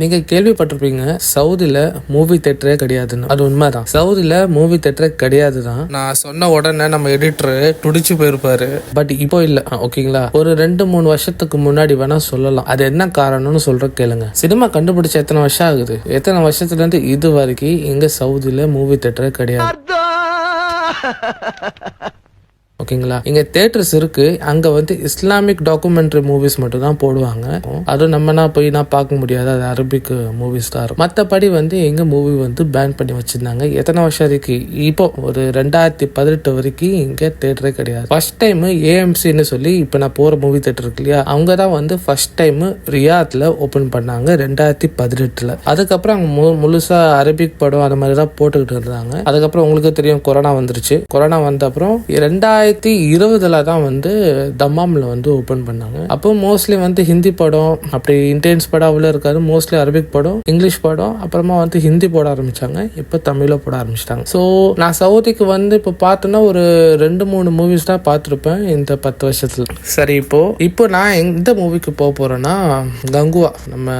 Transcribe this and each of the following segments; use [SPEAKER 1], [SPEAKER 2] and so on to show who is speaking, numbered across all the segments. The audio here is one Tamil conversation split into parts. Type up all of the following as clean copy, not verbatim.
[SPEAKER 1] நீங்க கேள்விப்பட்டிருப்பீங்க சவுதியில மூவி தேட்டரே கிடையாதுன்னு. அது உண்மைதான். சவுதியில மூவி தேட்டரே கிடையாது தான். நான் சொன்ன உடனே நம்ம எடிட்டர் துடிச்சு போயிருப்பாரு. பட் இப்போ இல்ல, ஓகேங்களா? ஒரு 2-3 வருஷத்துக்கு முன்னாடி வேணா சொல்லலாம். அது என்ன காரணம்னு சொல்ற கேளுங்க. சினிமா கண்டுபிடிச்ச எத்தனை வருஷம் ஆகுது? எத்தனை வருஷத்துல இருந்து இது வரைக்கும் இங்க சவுதியில மூவி தேட்டரே கிடையாது. ஓகேங்களா? இங்க தியேட்டர்ஸ் இருக்கு. அங்க வந்து இஸ்லாமிக் டாக்குமெண்ட்ரி மூவிஸ் மட்டும் தான் போடுவாங்க. அதுவும் நம்மனா போய் நான் பார்க்க முடியாது. அது அரபிக் மூவிஸ் தான் இருக்கும். மற்றபடி வந்து எங்க மூவி வந்து பேன் பண்ணி வச்சிருந்தாங்க. எத்தனை வருஷம் இருக்கு? இப்போ ஒரு 2018 வரைக்கும் இங்க தியேட்டரே கிடையாது. ஃபர்ஸ்ட் டைம் ஏஎம்சின்னு சொல்லி இப்ப நான் போற மூவி தியேட்டர் இருக்கு இல்லையா, அவங்க தான் வந்து ஃபர்ஸ்ட் டைம் ரியாத்ல ஓபன் பண்ணாங்க 2018. அதுக்கப்புறம் அவங்க முழுசா அரபிக் படம் அந்த மாதிரி தான் போட்டுக்கிட்டு இருந்தாங்க. அதுக்கப்புறம் உங்களுக்கு தெரியும் கொரோனா வந்துருச்சு. கொரோனா வந்த அப்புறம் 2020 தான் வந்து தம்மாம்ல வந்து ஓபன் பண்ணாங்க. அப்போ மோஸ்ட்லி வந்து ஹிந்தி படம், அப்படி இன்டென்ஸ் படம் அவ்வளோ இருக்காது. மோஸ்ட்லி அரபிக் படம், இங்கிலீஷ் படம், அப்புறமா வந்து ஹிந்தி போட ஆரம்பிச்சாங்க. இப்போ தமிழ்ல போட ஆரம்பிச்சிட்டாங்க. ஸோ நான் சவுதிக்கு வந்து இப்போ பார்த்தோன்னா ஒரு 2-3 மூவிஸ் தான் பார்த்துருப்பேன் இந்த 10 வருஷத்துல. சரி, இப்போ நான் எந்த மூவிக்கு போக போறேன்னா கங்குவா, நம்ம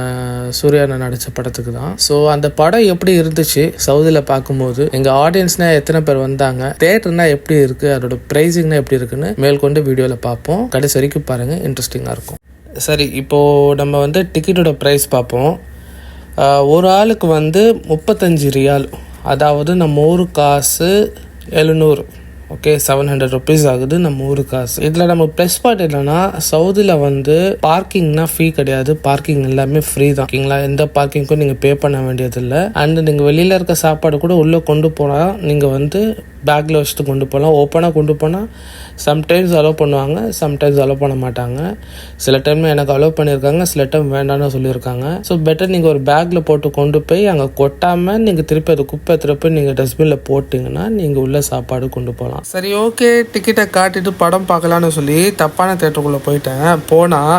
[SPEAKER 1] சூர்யா நடிச்ச படத்துக்கு தான். ஸோ அந்த படம் எப்படி இருந்துச்சு சவுதியில பார்க்கும்போது, எங்க ஆடியன்ஸ்னா எத்தனை பேர் வந்தாங்க, தியேட்டர்னா எப்படி இருக்கு, அதோட பிரைசிங்னா எப்படி இருக்குன்னு மேற்கொண்டு வீடியோல பார்ப்போம். கடைசி வரைக்கும் பாருங்க, இன்ட்ரெஸ்டிங்கா இருக்கும். சரி, இப்போ நம்ம வந்து டிக்கெட்டோட ப்ரைஸ் பார்ப்போம். ஒரு ஆளுக்கு வந்து 35 ரியால், அதாவது நம்ம ஊரு காசு 700. ஓகே, 700 ருபீஸ் ஆகுது நம்ம ஊரு காசு. இதில் நம்ம ப்ளஸ் பார்ட் என்னன்னா, சவுதியில் வந்து பார்க்கிங்னா ஃபீ கிடையாது. பார்க்கிங் எல்லாமே ஃப்ரீ தான். ஓகேங்களா? எந்த பார்க்கிங்க்கும் நீங்கள் பே பண்ண வேண்டியது இல்லை. அண்ட் நீங்கள் வெளியில் இருக்க சாப்பாடு கூட உள்ளே கொண்டு போனால் நீங்கள் வந்து பேக்கில் வச்சுட்டு கொண்டு போகலாம். ஓப்பனாக கொண்டு போனால் சம்டைம்ஸ் அலோவ் பண்ணுவாங்க, சம்டைம்ஸ் அலோவ் பண்ண மாட்டாங்க. சில டைமில் எனக்கு அலோவ் பண்ணியிருக்காங்க, சில டைம் வேண்டாம்னு சொல்லியிருக்காங்க. ஸோ பெட்டர் நீங்கள் ஒரு பேக்கில் போட்டு கொண்டு போய் அங்கே கொட்டாமல் நீங்கள் திருப்பி அதை குப்பை திருப்பி நீங்கள் டஸ்ட்பினில் போட்டிங்கன்னா நீங்கள் உள்ள சாப்பாடு கொண்டு போகலாம். சரி, ஓகே, டிக்கெட்டை காட்டிட்டு படம் பார்க்கலான்னு சொல்லி தப்பான தேட்டருக்குள்ளே போயிட்டேன். போனால்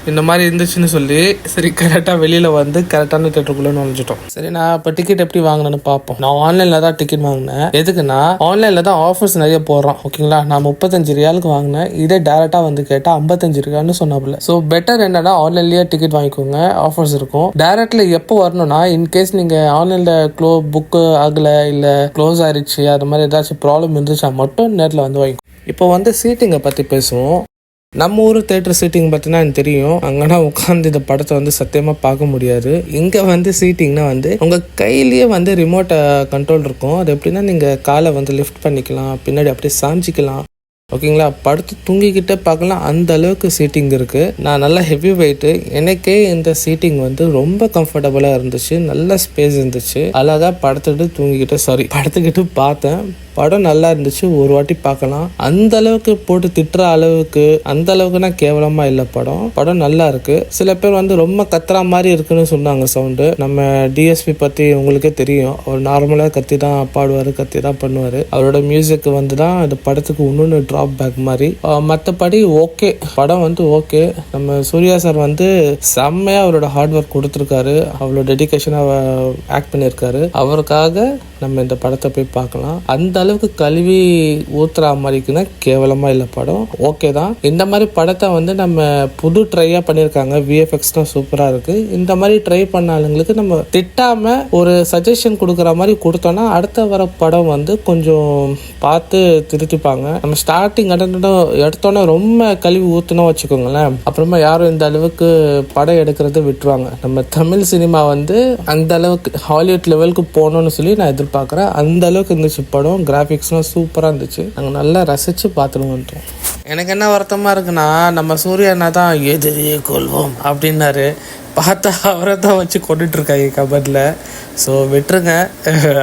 [SPEAKER 1] இந்த மாதிரி இருந்துச்சுன்னு சொல்லி சரி கரெக்டாக வெளியில் வந்து கரெக்டான தேட்டருக்குள்ளே நுழைஞ்சிட்டோம். சரி, நான் இப்போ டிக்கெட் எப்படி வாங்கினேன்னு பார்ப்போம். நான் ஆன்லைனில் தான் டிக்கெட் வாங்கினேன். எதுக்குன்னா ஆன்லைனில் தான் ஆஃபர்ஸ் நிறைய போடுறான். ஓகேங்களா? நான் 35 ரியாலுக்கு வாங்கினேன். இதே டேரெக்டாக வந்து கேட்டால் 55 ரியால்னு சொன்னாப்புல. ஸோ பெட்டர் என்னன்னா ஆன்லைன்லேயே டிக்கெட் வாங்கிக்கோங்க, ஆஃபர்ஸ் இருக்கும். டேரெக்டில் எப்போ வரணும்னா, இன்கேஸ் நீங்கள் ஆன்லைனில் புக்கு ஆகலை, இல்லை க்ளோஸ் ஆயிடுச்சு, அது மாதிரி ஏதாச்சும் ப்ராப்ளம் இருந்துச்சா மட்டும் நேரில் வந்து வாங்கிக்கோ. இப்போ வந்து சீட்டிங்கை பற்றி பேசுவோம். நம்ம ஊர் தேட்டர் சீட்டிங் பார்த்தீங்கன்னா எனக்கு தெரியும். அங்கன்னா உட்காந்து இந்த படத்தை வந்து சத்தியமாக பார்க்க முடியாது. இங்கே வந்து சீட்டிங்னா வந்து உங்கள் கையிலேயே வந்து ரிமோட் கண்ட்ரோல் இருக்கும். அது எப்படின்னா நீங்கள் காலை வந்து லிஃப்ட் பண்ணிக்கலாம், பின்னாடி அப்படியே சாஞ்சிக்கலாம். ஓகேங்களா? படுத்து தூங்கிக்கிட்டே பார்க்கலாம், அந்த அளவுக்கு சீட்டிங் இருக்குது. நான் நல்லா ஹெவி வெயிட்டு, எனக்கே இந்த சீட்டிங் வந்து ரொம்ப கம்ஃபர்டபுளாக இருந்துச்சு. நல்ல ஸ்பேஸ் இருந்துச்சு. அழகாக படுத்துக்கிட்டு பார்த்தேன். படம் நல்லா இருந்துச்சு. ஒரு வாட்டி பார்க்கலாம். அந்த அளவுக்கு போட்டு திட்டுற அளவுக்கு, அந்த அளவுக்குனா கேவலமா இல்லை. படம் நல்லா இருக்கு. சில பேர் வந்து ரொம்ப கத்துற மாதிரி இருக்குன்னு சொன்னாங்க சவுண்டு. நம்ம டிஎஸ்பி பத்தி உங்களுக்கே தெரியும். அவர் நார்மலா கத்தி தான் பாடுவாரு, கத்தி தான் பண்ணுவாரு. அவரோட மியூசிக் வந்து தான் இந்த படத்துக்கு இன்னொன்று டிராப் பேக் மாதிரி. மற்றபடி ஓகே, படம் வந்து ஓகே. நம்ம சூர்யா சார் வந்து செம்மையா அவரோட ஹார்ட் ஒர்க் கொடுத்துருக்காரு. அவ்வளோ டெடிகேஷனாக ஆக்ட் பண்ணியிருக்காரு. அவருக்காக நம்ம இந்த படத்தை போய் பார்க்கலாம். அந்த அளவுக்கு கழுவி ஊத்துற மாதிரிக்குன்னா கேவலமா இல்லை. படம் ஓகே தான். இந்த மாதிரி படத்தை வந்து நம்ம புது ட்ரையா பண்ணியிருக்காங்க. விஎஃப்எக்ஸ் தான் சூப்பரா இருக்கு. இந்த மாதிரி ட்ரை பண்ண ஆளுங்களுக்கு நம்ம திட்டாம ஒரு சஜஷன் கொடுக்குற மாதிரி கொடுத்தோம்னா அடுத்த வர படம் வந்து கொஞ்சம் பார்த்து திருத்திப்பாங்க. நம்ம ஸ்டார்டிங் எடுத்தோன்னே ரொம்ப கழுவி ஊத்துனோம் வச்சுக்கோங்களேன், அப்புறமா யாரும் இந்த அளவுக்கு படம் எடுக்கிறத விட்டுருவாங்க. நம்ம தமிழ் சினிமா வந்து அந்த அளவுக்கு ஹாலிவுட் லெவலுக்கு போகணும்னு சொல்லி நான் எதிர்பார்க்குறேன். அந்த அளவுக்கு இருந்துச்சு படம். கிராஃபிக்ஸ்லாம் சூப்பராக இருந்துச்சு. நாங்கள் நல்லா ரசித்து பார்த்துட்டு வந்துட்டோம். எனக்கு என்ன வருத்தமாக இருக்குன்னா, நம்ம சூர்யா அண்ணா தான் எதிரியே கொள்வோம் அப்படின்னாரு. பார்த்தா அவரை தான் வச்சு கொண்டுட்டு இருக்காங்க கபடில். ஸோ விட்டுருங்க,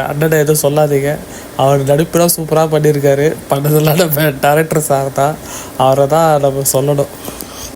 [SPEAKER 1] அண்ணனை எதுவும் சொல்லாதீங்க. அவர் நடிப்புலாம் சூப்பராக பண்ணியிருக்காரு. பண்ணதெல்லாம் நம்ம டைரக்டர் சார் தான், அவரை தான் நம்ம சொல்லணும்.